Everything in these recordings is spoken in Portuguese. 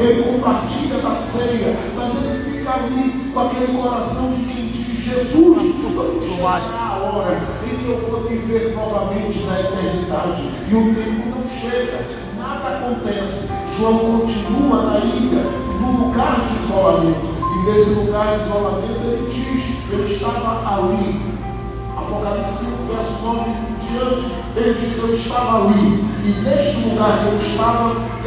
ele compartilha da ceia, mas ele fica ali com aquele coração de quem diz: Jesus, quando chegará a hora em que eu vou te ver novamente na eternidade, e o tempo não chega, nada acontece. João continua na ilha, no lugar de isolamento, e nesse lugar de isolamento ele diz: eu estava ali. Apocalipse 5, verso 9 em diante, ele diz: eu estava ali, e neste lugar que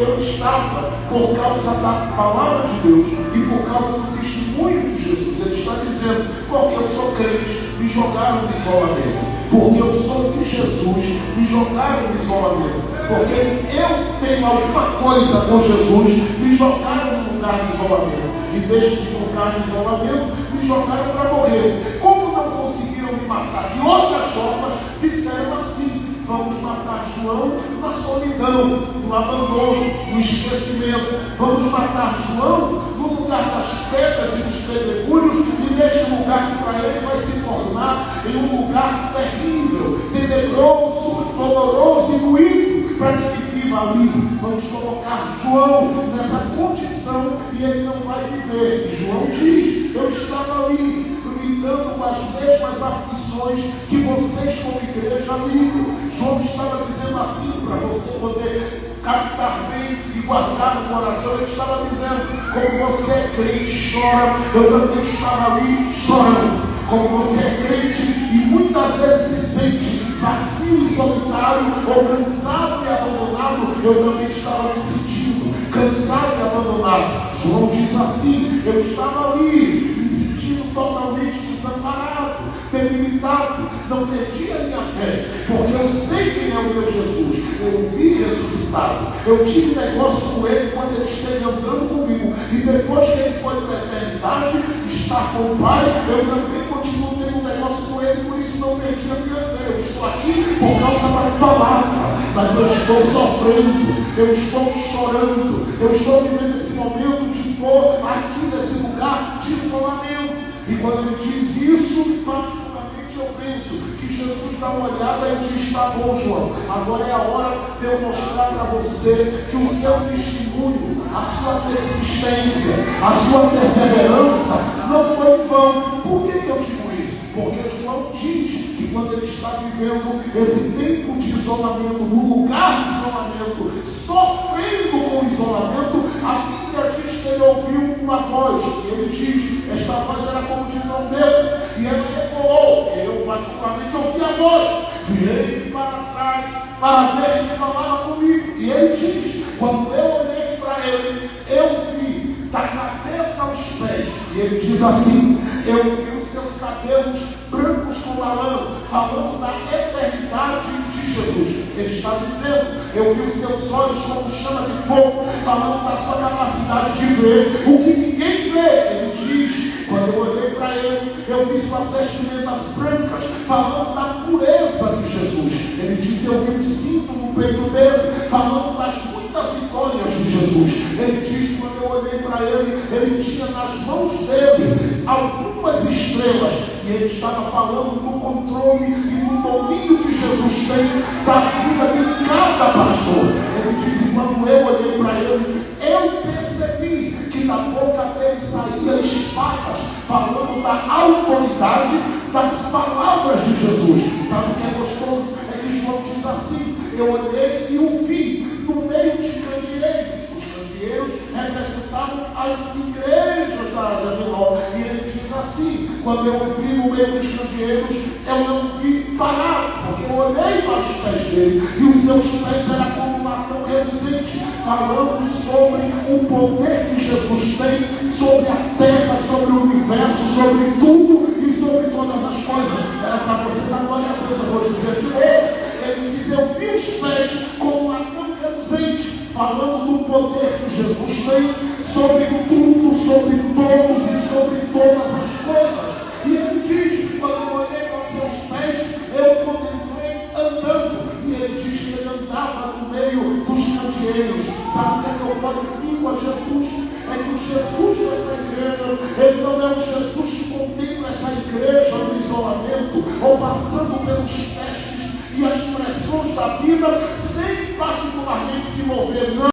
eu estava por causa da palavra de Deus e por causa do testemunho de Jesus. Ele está dizendo: porque eu sou crente, me jogaram no isolamento. Porque eu sou de Jesus, me jogaram no isolamento. Porque eu tenho alguma coisa com Jesus, me jogaram no lugar de isolamento. E neste lugar de isolamento, me jogaram para morrer. Como não conseguiram me matar de outras formas, disseram assim: vamos matar João na solidão, no abandono, no esquecimento. Vamos matar João no lugar das pedras e dos pedregulhos, e neste lugar que para ele vai se tornar em um lugar terrível, tenebroso, doloroso e moído, para que ele viva ali. Vamos colocar João nessa condição e ele não vai viver. E João diz: eu estava ali, lidando com as mesmas aflições que vocês como igreja lidam. João estava dizendo assim, para você poder captar bem e guardar no coração. Ele estava dizendo: como você é crente e chora, eu também estava ali chorando. Como você é crente e muitas vezes se sente vazio e solitário, ou cansado e abandonado, eu também estava me sentindo cansado e abandonado. João diz assim: eu estava ali, me sentindo totalmente desamparado, debilitado, não perdi a minha fé, porque eu sei quem é o meu Jesus, eu o vi ressuscitado, eu tive negócio com ele quando ele esteve andando comigo, e depois que ele foi para a eternidade, está com o Pai, eu também continuo tendo um negócio com ele, por isso não perdi a minha fé. Eu estou aqui por causa da palavra, mas eu estou sofrendo, eu estou chorando, eu estou vivendo esse momento de dor aqui nesse lugar de isolamento. E quando ele diz isso, particularmente eu penso que Jesus dá uma olhada e diz: tá bom, João, agora é a hora de eu mostrar para você que o seu testemunho, a sua persistência, a sua perseverança não foi em vão. Por que eu digo isso? Porque João diz que quando ele está vivendo esse tempo de isolamento, no lugar de isolamento, sofrendo com o isolamento, a Bíblia diz que ele ouviu uma voz, e ele diz: esta voz era como de trombeta, e ela ecoou. Eu particularmente ouvi a voz, virei para trás para ver ele falava comigo, e ele diz: quando eu olhei para ele, eu vi da cabeça aos pés, e ele diz assim: eu vi os seus cabelos brancos como a lã, falando da eternidade de Jesus. Ele está dizendo: eu vi os seus olhos como chama de fogo, falando da sua capacidade de ver o que ninguém vê. Ele diz: quando eu olhei para ele, eu vi suas vestimentas brancas, falando da pureza de Jesus. Ele diz: eu vi um cinto no peito dele, falando das muitas vitórias de Jesus. Ele diz: quando eu olhei para ele, ele tinha nas mãos dele algumas estrelas, e ele estava falando do controle e do domínio que Jesus tem da vida de cada pastor. Ele diz: e quando eu olhei para ele, eu percebi que da boca dele saía espadas, falando da autoridade das palavras de Jesus. Sabe o que é gostoso? É que João diz assim: eu olhei e o vi no meio de candeeiros. Os candeeiros representavam as igrejas da Ásia Menor. E ele diz assim: quando eu o vi no meio dos candeeiros, eu não vi parar, porque eu olhei para os pés dele, e os seus pés eram como latão reluzente, falando sobre o poder que Jesus tem sobre a terra, sobre o universo, sobre tudo e sobre todas as coisas. Era para você dar glória a Deus, eu vou dizer de novo. Ele diz: eu vi os pés como latão reluzente, falando do poder que Jesus tem sobre tudo, sobre todos e sobre todas as coisas. E ele diz: quando eu olhei para os seus pés, eu continuei andando. E ele diz que ele andava no meio dos candeeiros. Sabe o que é que eu qualifico a Jesus? É que o Jesus dessa igreja, ele não é um Jesus que contempla essa igreja no isolamento, ou passando pelos testes e as pressões da vida, sem particularmente se mover. Não.